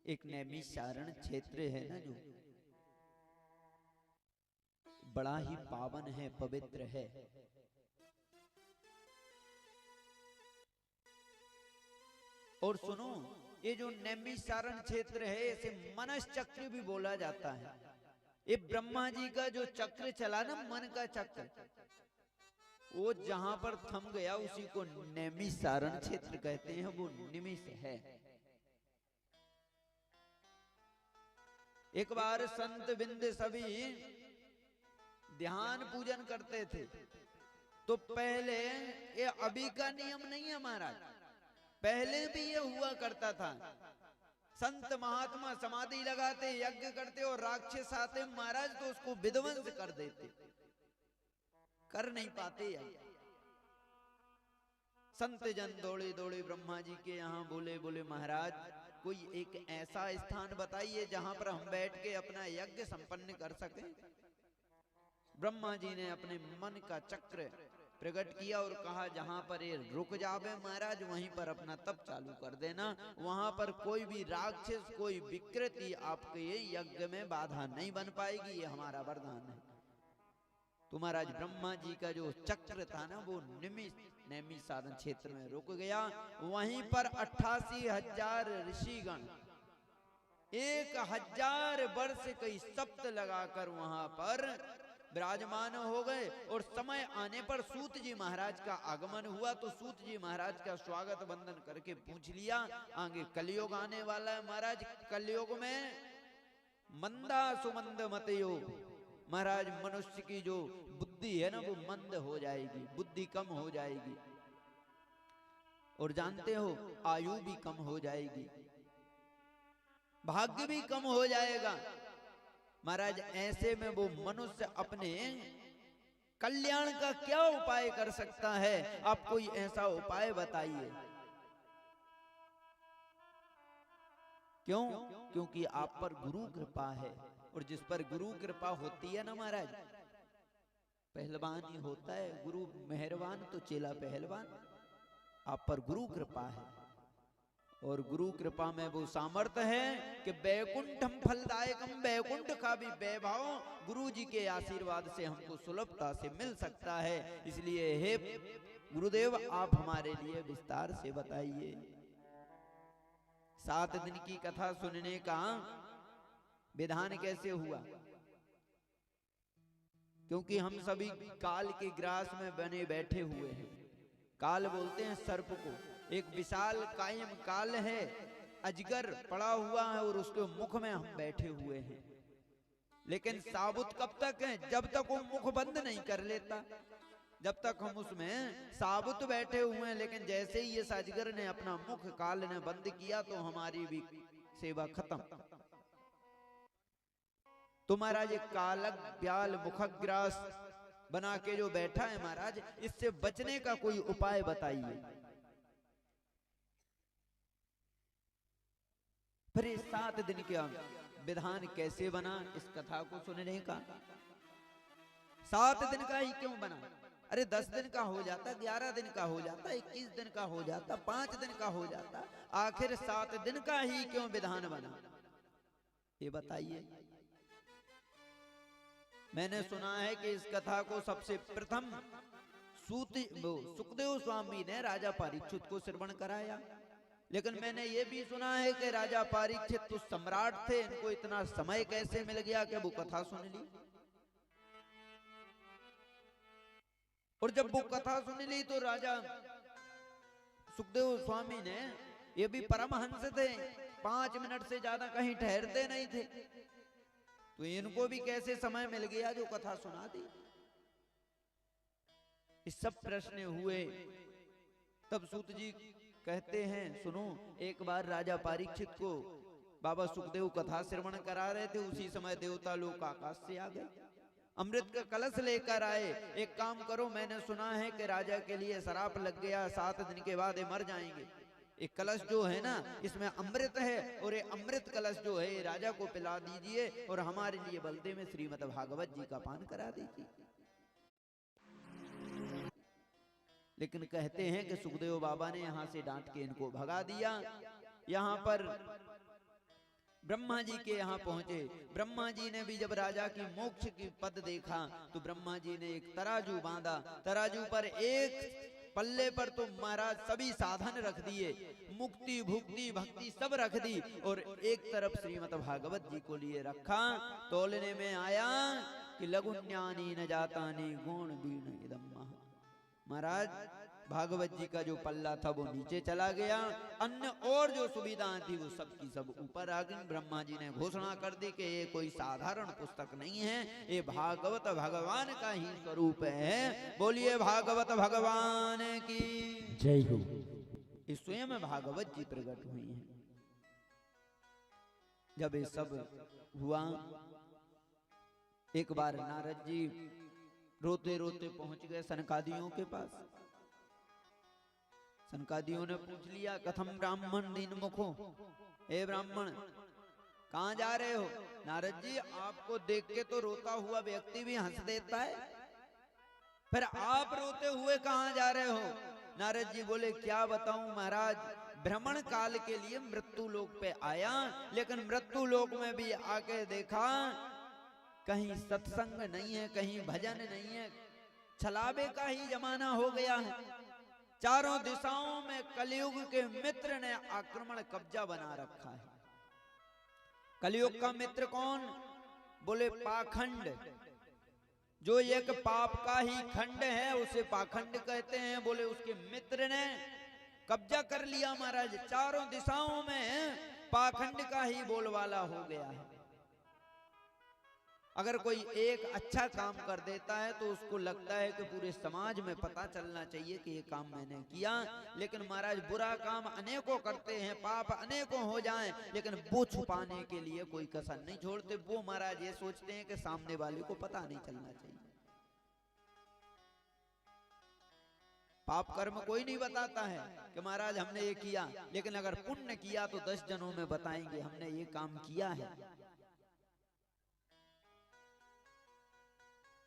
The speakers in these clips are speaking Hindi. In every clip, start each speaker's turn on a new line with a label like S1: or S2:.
S1: एक नैमिषारण क्षेत्र है ना, जो बड़ा ही पावन है, पवित्र है। और सुनो, ये जो नैमिषारण क्षेत्र है इसे मनस चक्र भी बोला जाता है। ये ब्रह्मा जी का जो चक्र चला ना, मन का चक्र, वो जहां पर थम गया उसी को नैमिषारण क्षेत्र कहते हैं। वो निमिष है। एक बार संत बिंद सभी ध्यान पूजन करते थे, तो पहले, ये अभी का नियम नहीं है महाराज, पहले भी ये हुआ करता था। संत महात्मा समाधि लगाते, यज्ञ करते और राक्षस आते महाराज तो उसको विध्वंस कर देते, कर नहीं पाते यज्ञ। संत जन दौड़े दौड़े ब्रह्मा जी के यहाँ, बोले बोले महाराज कोई एक ऐसा स्थान बताइए जहां पर हम बैठ के अपना यज्ञ संपन्न कर सके। ब्रह्मा जी ने अपने मन का चक्र प्रकट किया और कहा जहां पर ये रुक जावे महाराज वहीं पर अपना तप चालू कर देना, वहां पर कोई भी राक्षस, कोई विकृति आपके यज्ञ में बाधा नहीं बन पाएगी, ये हमारा वरदान है। तो महाराज ब्रह्मा जी का जो चक्र था ना, वो नैमिषारण क्षेत्र में रुक गया। वहीं पर 88,000 ऋषिगण 1000 वर्ष कई सप्त लगाकर वहां पर विराजमान हो गए। और समय आने पर सूत जी महाराज का आगमन हुआ, तो सूत जी महाराज का स्वागत वंदन करके पूछ लिया, आगे कलयुग आने वाला है महाराज, कलयुग में मंदा सुमंद मतयो, महाराज मनुष्य की जो बुद्धि है ना वो मंद हो जाएगी, बुद्धि कम हो जाएगी, और जानते हो आयु भी कम हो जाएगी, भाग्य भी कम हो जाएगा। महाराज ऐसे में वो मनुष्य अपने कल्याण का क्या उपाय कर सकता है? आप कोई ऐसा उपाय बताइए। क्यों? क्योंकि आप पर गुरु कृपा है, और जिस पर गुरु कृपा होती है ना महाराज, पहलवान ही होता है। गुरु मेहरबान तो चेला पहलवान। आप पर गुरु कृपा है, और गुरु कृपा में वो सामर्थ्य है कि बैकुंठम फलदायकम, बैकुंठ का भी वैभव गुरु जी के आशीर्वाद से हमको सुलभता से मिल सकता है। इसलिए हे गुरुदेव आप हमारे लिए विस्तार से बताइए। 7 दिन की कथा सुनने का विधान कैसे हुआ? क्योंकि हम सभी काल के ग्रास में बने बैठे हुए हैं। काल बोलते हैं सर्प को। एक विशाल कायम काल है, अजगर पड़ा हुआ है, और उसके मुख में हम बैठे हुए हैं। लेकिन साबुत कब तक है? जब तक वो मुख बंद नहीं कर लेता, जब तक हम उसमें साबुत बैठे हुए हैं। लेकिन जैसे ही ये अजगर ने अपना मुख काल ने बंद किया तो हमारी भी सेवा खत्म। तो महाराज कालक ब्याल मुखग्रास बना के जो बैठा है महाराज, इससे बचने का कोई उपाय बताइए। फिर 7 दिन का विधान कैसे बना इस कथा को सुनने का? 7 दिन का ही क्यों बना? अरे 10 दिन का हो जाता, 11 दिन का हो जाता, 21 दिन का हो जाता, 5 दिन का हो जाता, आखिर 7 दिन का ही क्यों विधान बना? ये बताइए। मैंने सुना है कि इस कथा को सबसे प्रथम सुखदेव स्वामी ने राजा परीक्षित को श्रवण कराया। लेकिन मैंने ये भी सुना है कि राजा परीक्षित तो सम्राट थे, इनको इतना समय कैसे मिल गया कि वो कथा सुन ली। और जब वो कथा सुन ली तो राजा सुखदेव स्वामी ने, ये भी परमहंस थे, 5 मिनट से ज्यादा कहीं ठहरते नहीं थे, तो इनको भी कैसे समय मिल गया जो कथा सुना दी? इस सब प्रश्न हुए। तब सूत जी कहते हैं, सुनो, एक बार राजा परीक्षित को बाबा सुखदेव कथा श्रवण करा रहे थे, उसी समय देवता लोग आकाश से आ गए, अमृत का कलश लेकर आए। एक काम करो, मैंने सुना है कि राजा के लिए शराप लग गया, 7 दिन के बाद ये मर जाएंगे। एक कलश जो है ना, इसमें अमृत है, और ये अमृत कलश जो है राजा को पिला दीजिए, और हमारे लिए बलते में श्रीमद् भागवत जी का पान करा दीजिए। लेकिन कहते हैं कि सुखदेव बाबा ने यहां से डांट के इनको भगा दिया। यहां पर ब्रह्मा जी के यहाँ पहुंचे। ब्रह्मा जी ने भी जब राजा की मोक्ष की पद देखा तो ब्रह्मा जी ने एक तराजू बांधा। तराजू पर एक पल्ले पर तो महाराज सभी साधन रख दिए, मुक्ति भुक्ति भक्ति सब रख दी, और एक तरफ श्रीमद् भागवत जी को लिए रखा। तोलने में आया कि लघुन्यानी न जातानी गुण बीण इदम महा। महाराज भागवत जी का जो पल्ला था वो नीचे चला गया, अन्य और जो सुविधाएं थी वो सब की सब ऊपर आ गई। ब्रह्मा जी ने घोषणा कर दी कि ये कोई साधारण पुस्तक नहीं है, ये भागवत भगवान का ही स्वरूप है। बोलिए भागवत भगवान की
S2: जय हो।
S1: ये स्वयं भागवत जी प्रकट हुई हैं। जब ये सब हुआ, एक बार नारद जी रोते रोते पहुंच गए सनकादियों के पास। सनकादियों ने पूछ लिया, कथम ब्राह्मण दीन मुखो, हे ब्राह्मण कहां जा रहे हो? नारद जी आपको देख के तो रोता हुआ व्यक्ति भी हंस देता है, फिर आप रोते हुए कहां जा रहे हो? नारद जी बोले, क्या बताऊं महाराज, भ्रमण काल के लिए मृत्यु लोक पे आया, लेकिन मृत्यु लोक में भी आके देखा कहीं सत्संग नहीं है, कहीं भजन नहीं है, छलावे का ही जमाना हो गया है। चारों दिशाओं में कलयुग के मित्र ने आक्रमण कब्जा बना रखा है। कलयुग का मित्र कौन? बोले पाखंड। जो एक पाप का ही खंड है उसे पाखंड कहते हैं। बोले उसके मित्र ने कब्जा कर लिया महाराज, चारों दिशाओं में पाखंड का ही बोलवाला हो गया है। अगर कोई एक अच्छा काम कर देता है तो उसको लगता है कि पूरे समाज में पता चलना चाहिए कि ये काम मैंने किया, लेकिन महाराज बुरा काम अनेकों करते हैं, पाप अनेकों हो जाएं, लेकिन वो छुपाने के लिए कोई कसर नहीं छोड़ते। वो महाराज ये सोचते हैं कि सामने वाले को पता नहीं चलना चाहिए। पाप कर्म कोई नहीं बताता है कि महाराज हमने ये किया, लेकिन अगर पुण्य किया तो 10 जनों में बताएंगे हमने ये काम किया है।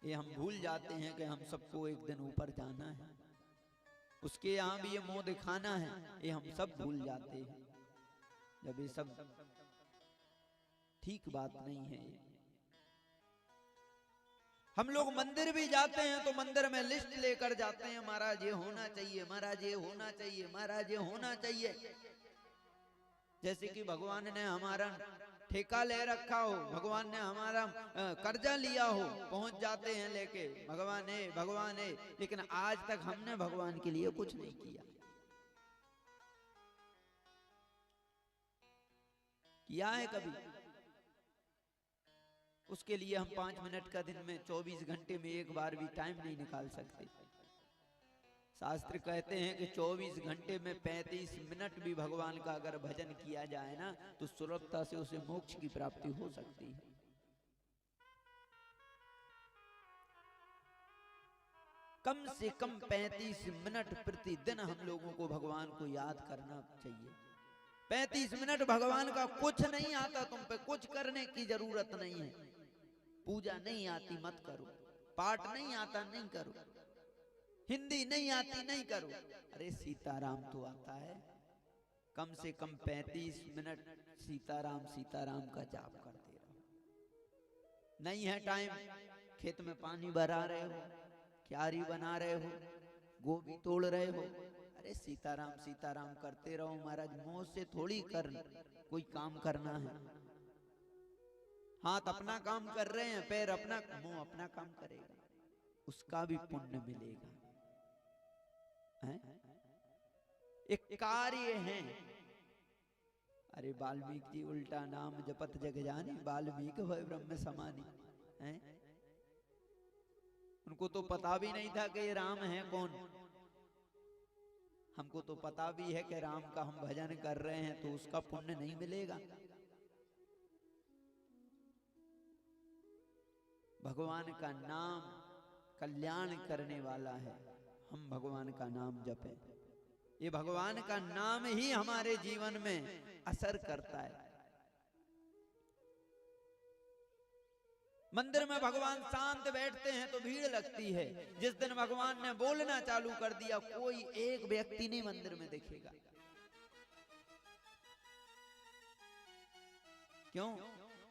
S1: ये हम भूल जाते हैं कि हम सबको एक दिन ऊपर जाना है, उसके यहाँ भी ये मुंह दिखाना है, ये हम सब भूल जाते हैं। जब ये सब ठीक बात नहीं है। हम लोग मंदिर भी जाते हैं तो मंदिर में लिस्ट लेकर जाते हैं, महाराज ये होना चाहिए, महाराज ये होना चाहिए, महाराज ये होना चाहिए। जैसे कि भगवान ने हमारा ठेका ले रखा हो, भगवान ने हमारा कर्जा लिया हो, पहुंच जाते हैं लेके भगवान है भगवान है, लेकिन आज तक हमने भगवान के लिए कुछ नहीं किया है कभी? उसके लिए हम 5 मिनट का दिन में 24 घंटे में एक बार भी टाइम नहीं निकाल सकते। शास्त्र कहते हैं कि 24 घंटे में 35 मिनट भी भगवान का अगर भजन किया जाए ना तो सुलभता से उसे मोक्ष की प्राप्ति हो सकती है। कम से कम 35 मिनट प्रतिदिन हम लोगों को भगवान को याद करना चाहिए। 35 मिनट भगवान का कुछ नहीं आता, तुम पे कुछ करने की जरूरत नहीं है। पूजा नहीं आती मत करो, पाठ नहीं आता नहीं करो, हिंदी नहीं आती नहीं करो, अरे सीताराम तो आता है, कम से कम 35 मिनट सीताराम सीताराम का जाप करते रहो। नहीं है टाइम, खेत में पानी भरा रहे हो, क्यारी बना रहे हो, गोभी तोड़ रहे हो, अरे सीताराम सीताराम करते रहो। महाराज मुंह से थोड़ी कर कोई काम करना है। हाथ अपना काम कर रहे हैं, पैर अपना, मुंह अपना काम करेगा, उसका भी पुण्य मिलेगा। एक कार्य है। अरे वाल्मीकि जी उल्टा नाम जपत जग जानी, वाल्मीकि भय ब्रह्म समानी है। उनको तो पता भी नहीं था कि ये राम है कौन। हमको तो पता भी है कि राम का हम भजन कर रहे हैं तो उसका पुण्य नहीं मिलेगा। भगवान का नाम कल्याण करने वाला है, हम भगवान का नाम जपें। ये भगवान का नाम ही हमारे जीवन में असर करता है। मंदिर में भगवान शांत बैठते हैं तो भीड़ लगती है। जिस दिन भगवान ने बोलना चालू कर दिया कोई एक व्यक्ति नहीं मंदिर में दिखेगा। क्यों?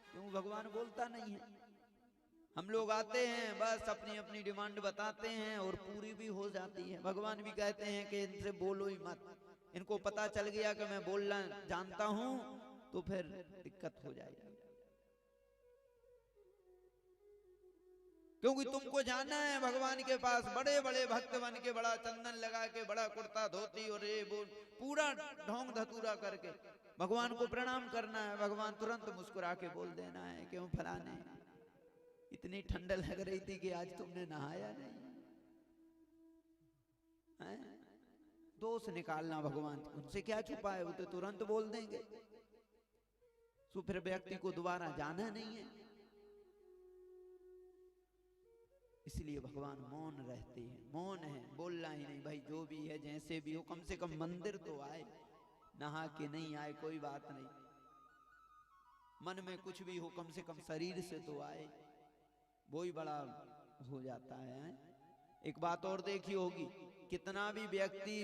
S1: क्यों भगवान बोलता नहीं है। हम लोग आते हैं बस अपनी अपनी डिमांड बताते हैं और पूरी भी हो जाती है। भगवान भी कहते हैं कि इनसे बोलो ही मत, इनको पता चल गया कि मैं बोलना जानता हूं तो फिर दिक्कत हो जाएगी। क्योंकि तुमको जाना है भगवान के पास, बड़े बड़े भक्त बन के, बड़ा चंदन लगा के, बड़ा कुर्ता धोती और ये वो पूरा ढोंग धतूरा करके भगवान को प्रणाम करना है। भगवान तुरंत मुस्कुरा के बोल देना है, क्यों फलाने इतनी ठंड लग रही थी कि आज तुमने नहाया नहीं है? दोष निकालना भगवान उनसे क्या छुपा है, वो तो तुरंत बोल देंगे। तो फिर व्यक्ति को दोबारा जाना नहीं है, इसलिए भगवान मौन रहते हैं। मौन है, बोलना ही नहीं। भाई जो भी है जैसे भी हो, कम से कम मंदिर तो आए, नहा के नहीं आए कोई बात नहीं, मन में कुछ भी हो कम से कम शरीर से तो आए, वो ही बड़ा हो जाता है। एक बात और देखी होगी, कितना भी व्यक्ति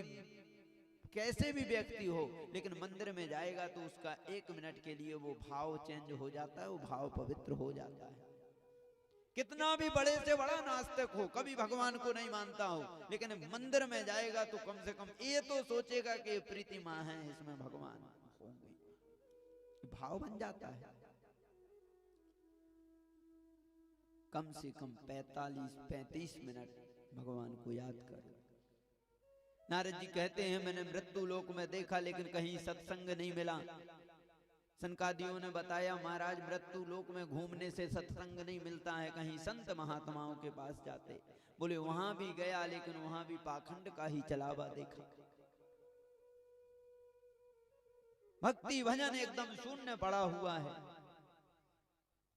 S1: कैसे भी व्यक्ति हो, लेकिन मंदिर में जाएगा तो उसका 1 मिनट के लिए वो भाव चेंज हो जाता है, वो भाव पवित्र हो जाता है। कितना भी बड़े से बड़ा नास्तिक हो, कभी भगवान को नहीं मानता हो, लेकिन मंदिर में जाएगा तो कम से कम ये तो सोचेगा कि प्रतिमा है, इसमें भगवान होंगे, भाव बन जाता है। कम से कम 45-35 मिनट भगवान को याद करो। नारद जी कहते हैं मैंने मृत्यु लोक में देखा लेकिन कहीं सत्संग नहीं मिला। सनकादियों ने बताया महाराज मृत्यु लोक में घूमने से सत्संग नहीं मिलता है, कहीं संत महात्माओं के पास जाते। बोले वहां भी गया लेकिन वहां भी पाखंड का ही चलावा देखा, भक्ति भजन एकदम शून्य पड़ा हुआ है।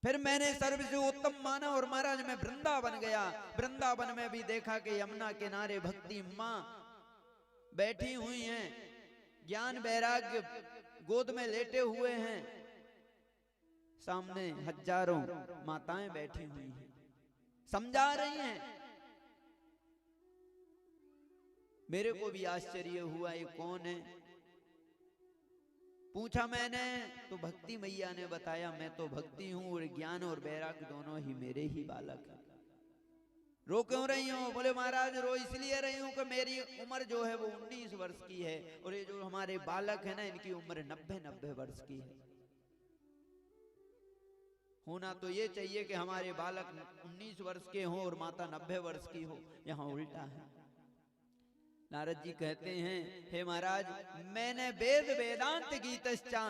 S1: फिर मैंने सर्व से उत्तम माना और महाराज मैं वृंदावन गया। वृंदावन में भी देखा कि यमुना किनारे भक्ति माँ बैठी हुई हैं, ज्ञान वैराग्य गोद में लेटे हुए हैं, सामने हजारों माताएं बैठी हुई हैं, समझा रही हैं। मेरे को भी आश्चर्य हुआ ये कौन है, पूछा मैंने तो भक्ति मैया ने बताया मैं तो भक्ति हूं और ज्ञान और वैराग्य दोनों ही मेरे ही बालक हैं। रो क्यों रही हूं? बोले महाराज रो इसलिए रही हूं कि मेरी उम्र जो है वो 19 वर्ष की है और ये जो हमारे बालक है ना इनकी उम्र 90 वर्ष की है। होना तो ये चाहिए कि हमारे बालक 19 वर्ष के हों और माता 90 वर्ष की हो, यहाँ उल्टा है। नारद जी कहते हैं हे महाराज मैंने वेद वेदांत गीतश्चा,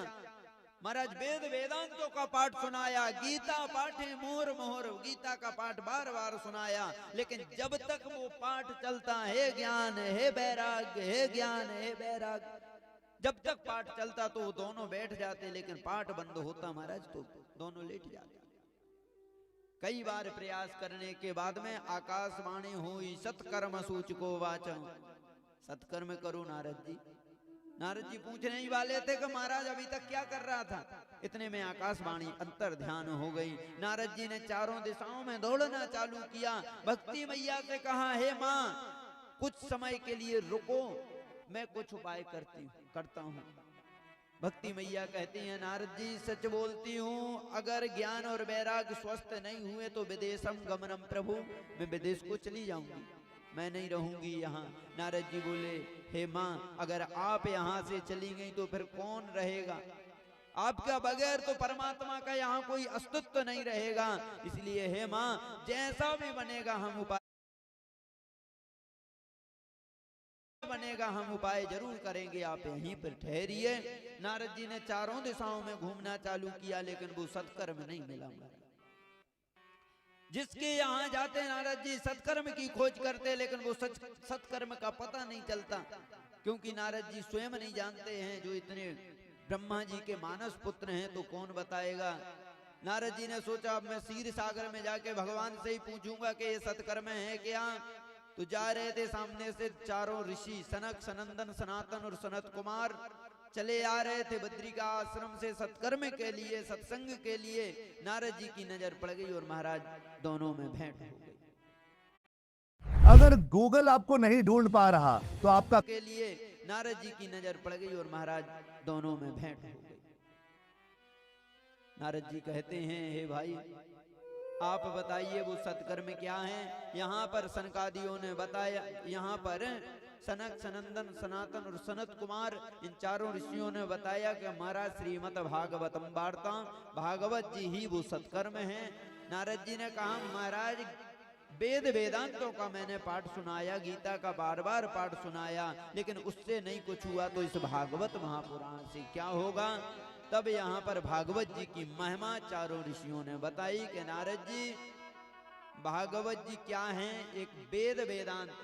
S1: महाराज वेद वेदांतों का पाठ सुनाया, गीता पाठे मोहर मोहर, गीता का पाठ बार बार सुनाया, लेकिन जब तक वो पाठ चलता है ज्ञान है वैराग्य है ज्ञान है वैराग्य, जब तक पाठ चलता तो वो दोनों बैठ जाते, लेकिन पाठ बंद होता महाराज तो दोनों लेट जाते। कई बार प्रयास करने के बाद में आकाशवाणी हुई सत्कर्म सूचको वाचन, सत्कर्म करो नारद जी। नारद जी पूछने ही वाले थे कि महाराज अभी तक क्या कर रहा था, इतने में आकाशवाणी अंतर ध्यान हो गई। नारद जी ने चारों दिशाओं में दौड़ना चालू किया, भक्ति मैया से कहा हे माँ कुछ समय के लिए रुको, मैं कुछ उपाय करता हूँ। भक्ति मैया कहती हैं नारद जी सच बोलती हूँ, अगर ज्ञान और वैराग्य स्वस्थ नहीं हुए तो विदेशम गमनम प्रभु, मैं विदेश को चली जाऊंगी, मैं नहीं रहूंगी यहाँ। नारद जी बोले हे माँ अगर आप यहाँ से चली गई तो फिर कौन रहेगा, आपका बगैर तो परमात्मा का यहाँ कोई अस्तित्व नहीं रहेगा, इसलिए हे माँ जैसा भी बनेगा हम उपाय जरूर करेंगे, आप यहीं पर ठहरिए। नारद जी ने चारों दिशाओं में घूमना चालू किया लेकिन वो सत्कर्म नहीं मिला। जिसके यहाँ जाते नारद जी सत्कर्म की खोज करते, लेकिन वो सत्कर्म का पता नहीं चलता, क्योंकि नारद जी स्वयं नहीं जानते हैं। जो इतने ब्रह्मा जी के मानस पुत्र हैं तो कौन बताएगा। नारद जी ने सोचा अब मैं क्षीर सागर में जाके भगवान से ही पूछूंगा कि ये सत्कर्म है क्या। तो जा रहे थे, सामने से चारों ऋषि सनक सनंदन सनातन और सनत कुमार चले आ रहे थे बद्री का आश्रम से सत्कर्म के लिए, सत्संग के लिए। नारद जी की नजर पड़ गई और महाराज दोनों में भेंट हो गई।
S2: अगर गूगल आपको नहीं ढूंढ पा रहा तो आपका
S1: के लिए नारद जी की नजर पड़ गई और महाराज दोनों में भेंट हो गई। नारद जी कहते हैं, हे भाई आप बताइए वो सत्कर्म क्या है। यहाँ पर सनकादियों ने बताया, यहाँ पर सनक, सनंदन, सनातन और सनत कुमार इन चारों ऋषियों ने बताया कि हमारा श्रीमद् भागवतम वार्ता, भागवत जी ही वो सत्कर्म है। नारद जी ने कहा महाराज वेद वेदांतों का मैंने पाठ सुनाया, गीता का बार बार पाठ सुनाया, लेकिन उससे नहीं कुछ हुआ तो इस भागवत महापुराण से क्या होगा। तब यहाँ पर भागवत जी की महिमा चारों ऋषियों ने बताई कि नारद जी भागवत जी क्या है, एक वेद वेदांत,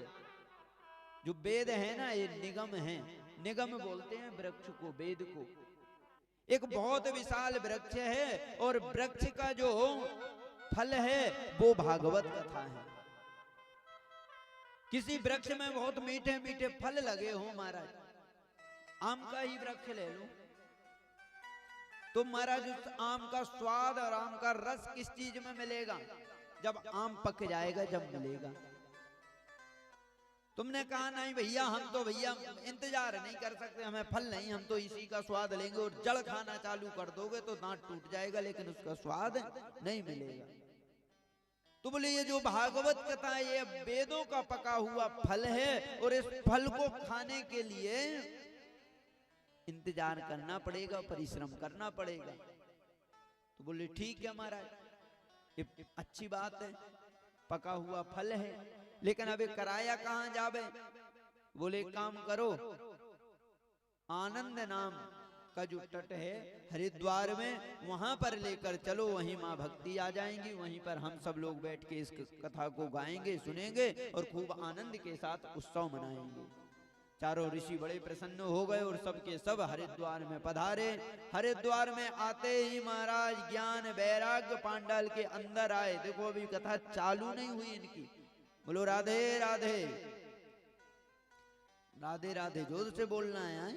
S1: जो वेद है ना ये निगम है, निगम बोलते हैं वृक्ष को, वेद को। एक बहुत विशाल वृक्ष है और वृक्ष का जो फल है वो भागवत कथा है। किसी वृक्ष में बहुत मीठे मीठे फल लगे हो महाराज, आम का ही वृक्ष ले लो तो महाराज उस आम का स्वाद और आम का रस किस चीज में मिलेगा, जब आम पक जाएगा, जब मिलेगा। तुमने कहा नहीं भैया हम तो भैया इंतजार नहीं कर सकते, हमें फल नहीं, हम तो इसी का स्वाद लेंगे, और जड़ खाना चालू कर दोगे तो दांत टूट जाएगा, लेकिन उसका स्वाद नहीं मिलेगा। तो बोले ये जो भागवत कथा है ये वेदों का पका हुआ फल है, और इस फल को खाने के लिए इंतजार करना पड़ेगा, परिश्रम करना पड़ेगा। तो बोले ठीक है महाराज, ये अच्छी बात है, पका हुआ फल है, लेकिन अबे कराया कहां जावे। बोले काम करो, आनंद नाम का जो तट है हरिद्वार में, वहां पर लेकर चलो, वहीं माँ भक्ति आ जाएंगी, वहीं पर हम सब लोग बैठ के इस कथा को गाएंगे, सुनेंगे और खूब आनंद के साथ उत्सव मनाएंगे। चारों ऋषि बड़े प्रसन्न हो गए और सबके सब हरिद्वार में पधारे। हरिद्वार में आते ही महाराज ज्ञान वैराग्य पांडाल के अंदर आए। देखो अभी कथा चालू नहीं हुई इनकी। बोलो राधे राधे, राधे राधे जोर से बोलना है,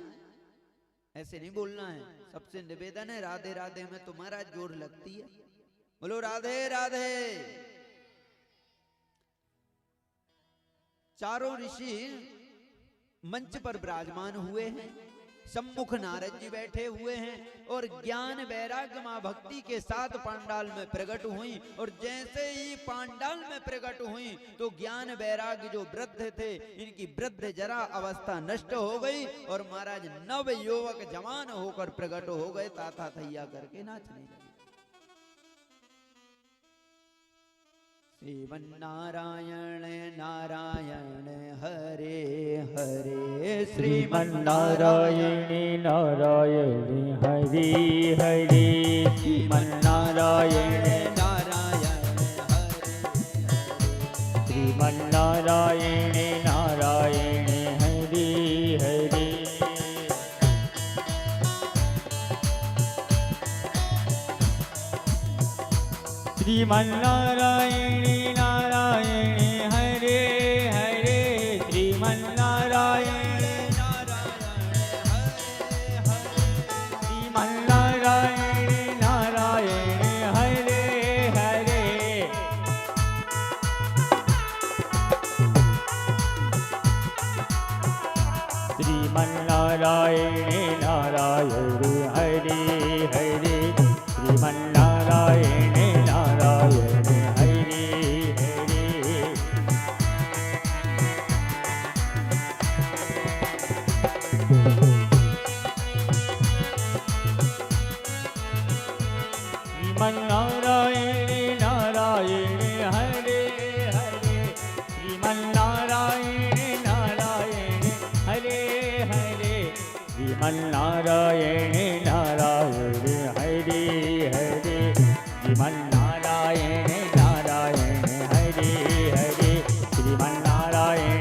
S1: ऐसे नहीं बोलना है। सबसे निवेदन है राधे राधे में तुम्हारा जोर लगती है। बोलो राधे राधे। चारों ऋषि मंच पर विराजमान हुए हैं, सम्मुख नारद जी बैठे हुए हैं और ज्ञान वैराग्य मां भक्ति के साथ पांडाल में प्रकट हुई। और जैसे ही पांडाल में प्रकट हुई तो ज्ञान वैराग्य जो वृद्ध थे, इनकी वृद्ध जरा अवस्था नष्ट हो गई और महाराज नव युवक जवान होकर प्रकट हो गए, ताता थैया करके नाचने लगे। श्रीमन्नारायण नारायण हरे हरे,
S3: श्रीमन्नारायण नारायण हरे हरे, श्रीमन्नारायण
S1: नारायण हरे,
S3: श्रीमन्नारायण नारायण हरे हरे। श्रीमन्नारायण नारायण हरे हरे, श्रीमन्नारायण श्रीमन्नारायण नारायण हरे हरे, श्रीमन्नारायण नारायण हरे हरे, श्रीमन्नारायण नारायण हरे हरे। श्रीमन्नारायण नारायण हरे हरे, श्रीमन्नारायण नारायण हरे हरे, श्रीमन्नारायण नारायण हरे हरे, श्रीमन्नारायण नारायण हरे हरे, श्रीमन्नारायण